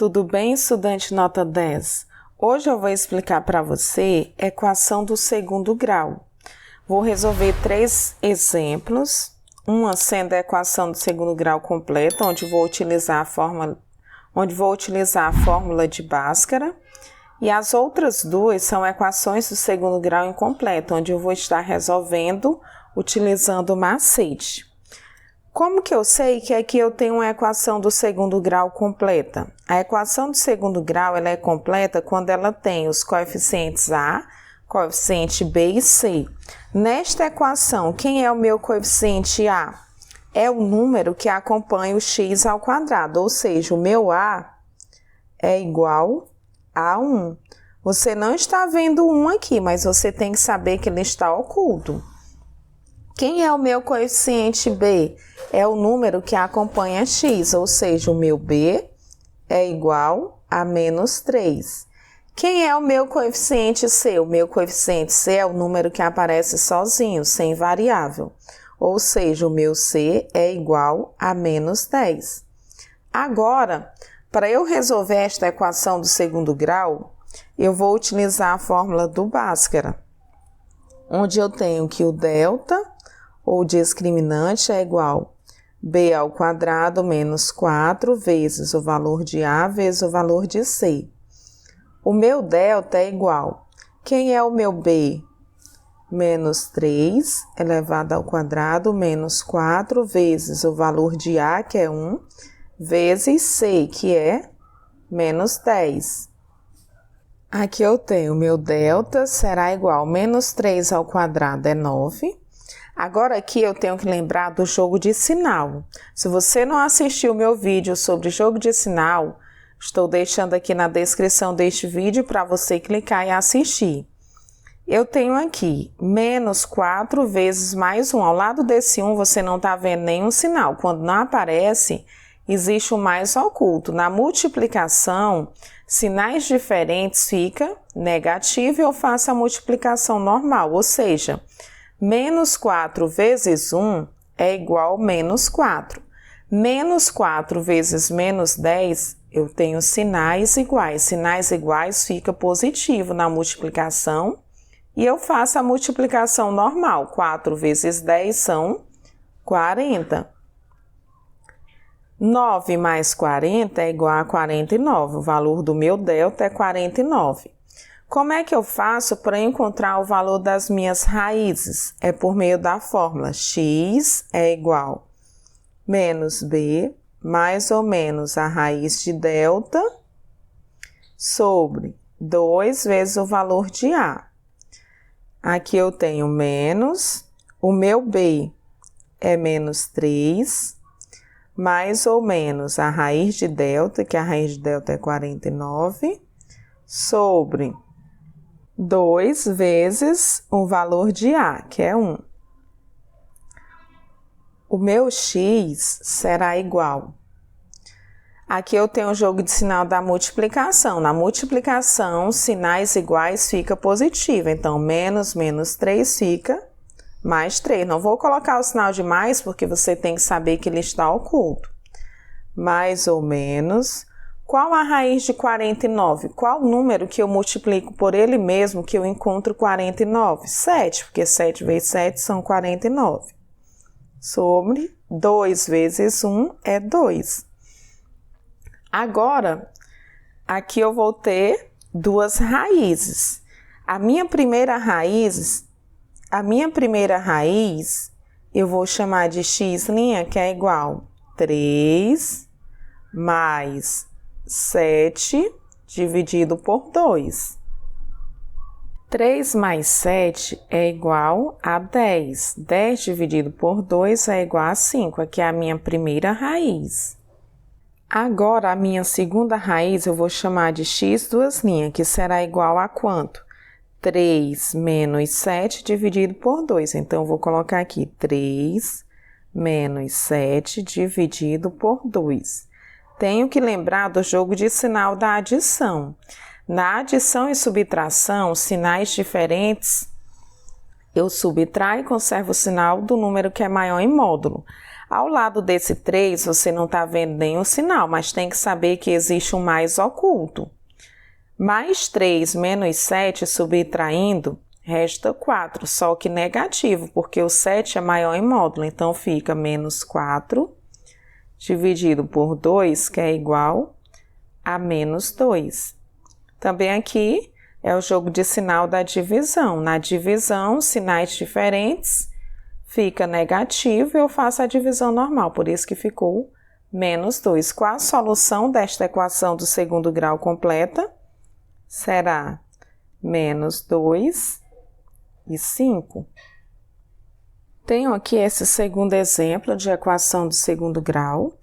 Tudo bem, estudante nota 10? Hoje eu vou explicar para você a equação do segundo grau. Vou resolver 3 exemplos, uma sendo a equação do segundo grau completa, onde vou utilizar a fórmula de Bhaskara, e as outras 2 são equações do segundo grau incompleto, onde eu vou estar resolvendo utilizando o macete. Como que eu sei que aqui eu tenho uma equação do segundo grau completa? A equação do segundo grau ela é completa quando ela tem os coeficientes A, coeficiente B e C. Nesta equação, quem é o meu coeficiente A? É o número que acompanha o x ao quadrado, ou seja, o meu A é igual a 1. Você não está vendo 1 aqui, mas você tem que saber que ele está oculto. Quem é o meu coeficiente B? É o número que acompanha x, ou seja, o meu B é igual a menos 3. Quem é o meu coeficiente C? O meu coeficiente C é o número que aparece sozinho, sem variável, ou seja, o meu C é igual a menos 10. Agora, para eu resolver esta equação do segundo grau, eu vou utilizar a fórmula do Bhaskara, onde eu tenho que o delta, ou discriminante, é igual a b ao quadrado menos 4 vezes o valor de A vezes o valor de C. O meu delta é igual. Quem é o meu B? Menos 3 elevado ao quadrado menos 4 vezes o valor de A, que é 1, vezes C, que é menos 10. Aqui eu tenho o meu delta será igual a menos 3 ao quadrado é 9. Agora aqui eu tenho que lembrar do jogo de sinal. Se você não assistiu o meu vídeo sobre jogo de sinal, estou deixando aqui na descrição deste vídeo para você clicar e assistir. Eu tenho aqui menos 4 vezes mais 1. Ao lado desse 1 você não está vendo nenhum sinal. Quando não aparece, existe o mais oculto. Na multiplicação, sinais diferentes fica negativo e eu faço a multiplicação normal, ou seja, menos 4 vezes 1 é igual a menos 4. Menos 4 vezes menos 10, eu tenho sinais iguais. Sinais iguais fica positivo na multiplicação e eu faço a multiplicação normal. 4 vezes 10 são 40. 9 mais 40 é igual a 49. O valor do meu delta é 49. Como é que eu faço para encontrar o valor das minhas raízes? É por meio da fórmula x é igual a menos b mais ou menos a raiz de delta sobre 2 vezes o valor de A. Aqui eu tenho menos, o meu b é menos 3, mais ou menos a raiz de delta, que a raiz de delta é 49, sobre 2 vezes o valor de A, que é 1. O meu x será igual. Aqui eu tenho o jogo de sinal da multiplicação. Na multiplicação, sinais iguais fica positivo. Então, menos 3 fica mais 3. Não vou colocar o sinal de mais, porque você tem que saber que ele está oculto. Mais ou menos. Qual a raiz de 49? Qual número que eu multiplico por ele mesmo que eu encontro 49? 7, porque 7 vezes 7 são 49. Sobre 2 vezes 1 é 2. Agora, aqui eu vou ter 2 raízes. A minha primeira raiz, eu vou chamar de x', que é igual a 3 mais 7 dividido por 2. 3 mais 7 é igual a 10. 10 dividido por 2 é igual a 5. Aqui é a minha primeira raiz. Agora, a minha segunda raiz eu vou chamar de x', que será igual a quanto? 3 menos 7 dividido por 2. Então, eu vou colocar aqui 3 menos 7 dividido por 2. Tenho que lembrar do jogo de sinal da adição. Na adição e subtração, sinais diferentes, eu subtraio e conservo o sinal do número que é maior em módulo. Ao lado desse 3, você não está vendo nenhum sinal, mas tem que saber que existe um mais oculto. Mais 3 menos 7 subtraindo, resta 4, só que negativo, porque o 7 é maior em módulo, então fica menos 4 dividido por 2, que é igual a menos 2. Também aqui é o jogo de sinal da divisão. Na divisão, sinais diferentes, fica negativo e eu faço a divisão normal, por isso que ficou menos 2. Qual a solução desta equação do segundo grau completa? Será menos 2 e 5. Tenho aqui esse segundo exemplo de equação do segundo grau,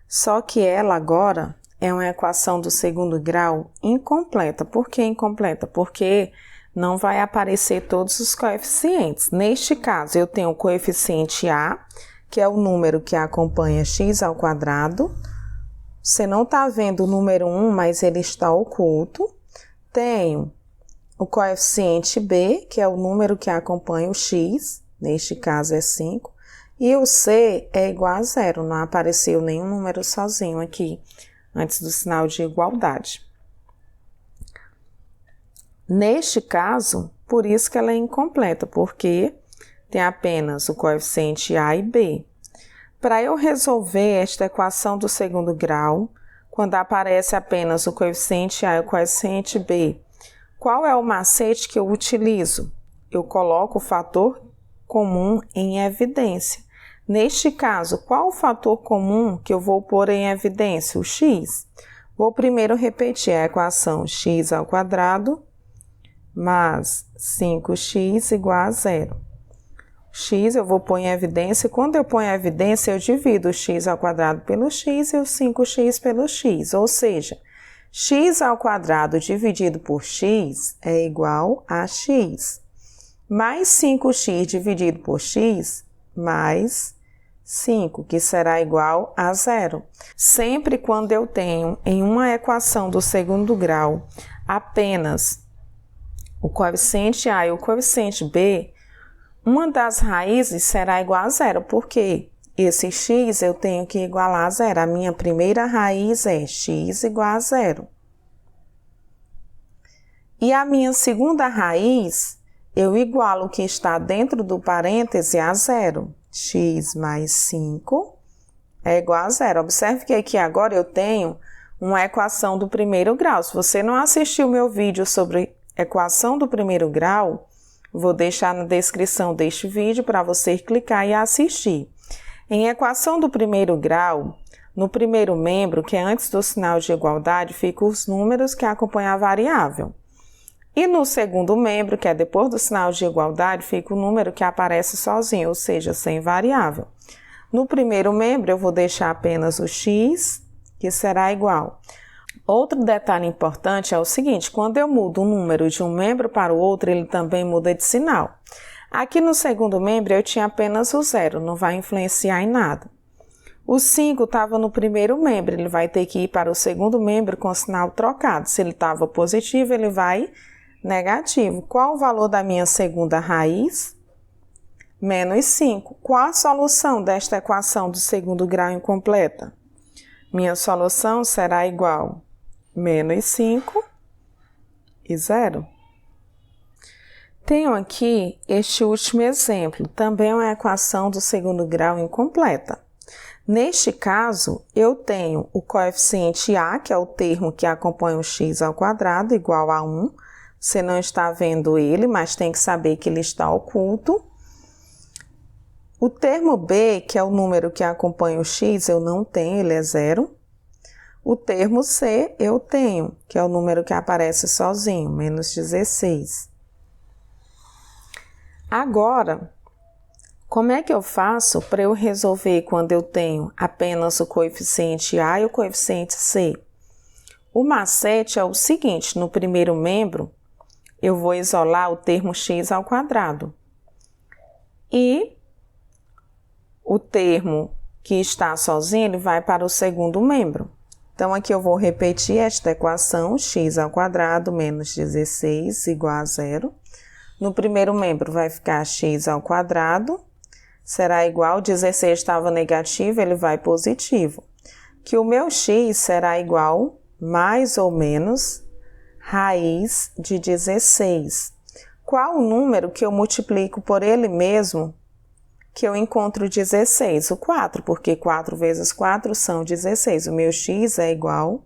só que ela agora é uma equação do segundo grau incompleta. Por que incompleta? Porque não vai aparecer todos os coeficientes. Neste caso, eu tenho o coeficiente A, que é o número que acompanha x ao quadrado. Você não está vendo o número 1, mas ele está oculto. Tenho o coeficiente B, que é o número que acompanha o x, neste caso é 5. E o C é igual a 0, não apareceu nenhum número sozinho aqui, antes do sinal de igualdade. Neste caso, por isso que ela é incompleta, porque tem apenas o coeficiente A e B. Para eu resolver esta equação do segundo grau, quando aparece apenas o coeficiente A e o coeficiente B, qual é o macete que eu utilizo? Eu coloco o fator comum em evidência. Neste caso, qual o fator comum que eu vou pôr em evidência? O x. Vou primeiro repetir a equação x ao quadrado mais 5x igual a 0. X eu vou pôr em evidência, e quando eu ponho em evidência, eu divido o x ao quadrado pelo x e o 5x pelo x, ou seja, x ao quadrado dividido por x é igual a x, mais 5x dividido por x, mais 5, que será igual a 0. Sempre quando eu tenho em uma equação do segundo grau apenas o coeficiente A e o coeficiente B, uma das raízes será igual a 0, porque esse x eu tenho que igualar a 0. A minha primeira raiz é x igual a 0. E a minha segunda raiz, eu igualo o que está dentro do parêntese a 0. X mais 5 é igual a 0. Observe que aqui agora eu tenho uma equação do primeiro grau. Se você não assistiu o meu vídeo sobre equação do primeiro grau, vou deixar na descrição deste vídeo para você clicar e assistir. Em equação do primeiro grau, no primeiro membro, que é antes do sinal de igualdade, ficam os números que acompanham a variável. E no segundo membro, que é depois do sinal de igualdade, fica o número que aparece sozinho, ou seja, sem variável. No primeiro membro, eu vou deixar apenas o x, que será igual. Outro detalhe importante é o seguinte, quando eu mudo o número de um membro para o outro, ele também muda de sinal. Aqui no segundo membro, eu tinha apenas o 0, não vai influenciar em nada. O 5 estava no primeiro membro, ele vai ter que ir para o segundo membro com o sinal trocado. Se ele estava positivo, ele vai negativo. Qual o valor da minha segunda raiz? Menos 5. Qual a solução desta equação do segundo grau incompleta? Minha solução será igual a menos 5 e 0. Tenho aqui este último exemplo, também é uma equação do segundo grau incompleta. Neste caso, eu tenho o coeficiente A, que é o termo que acompanha o x ao quadrado, igual a 1. Você não está vendo ele, mas tem que saber que ele está oculto. O termo B, que é o número que acompanha o x, eu não tenho, ele é 0. O termo C, eu tenho, que é o número que aparece sozinho, menos 16. Agora, como é que eu faço para eu resolver quando eu tenho apenas o coeficiente A e o coeficiente C? O macete é o seguinte, no primeiro membro, eu vou isolar o termo x ao quadrado. E o termo que está sozinho, ele vai para o segundo membro. Então, aqui eu vou repetir esta equação, x ao quadrado menos 16 igual a 0. No primeiro membro vai ficar x ao quadrado. será igual, 16 estava negativo, ele vai positivo. Que o meu x será igual, mais ou menos, raiz de 16. Qual o número que eu multiplico por ele mesmo que eu encontro 16? O 4, porque 4 vezes 4 são 16. O meu x é igual,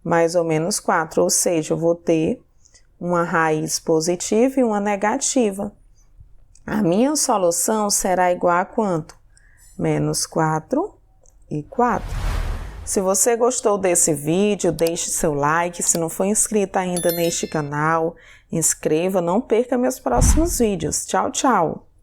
mais ou menos 4, ou seja, eu vou ter uma raiz positiva e uma negativa. A minha solução será igual a quanto? Menos 4 e 4. Se você gostou desse vídeo, deixe seu like. Se não for inscrito ainda neste canal, inscreva. Não perca meus próximos vídeos. Tchau, tchau!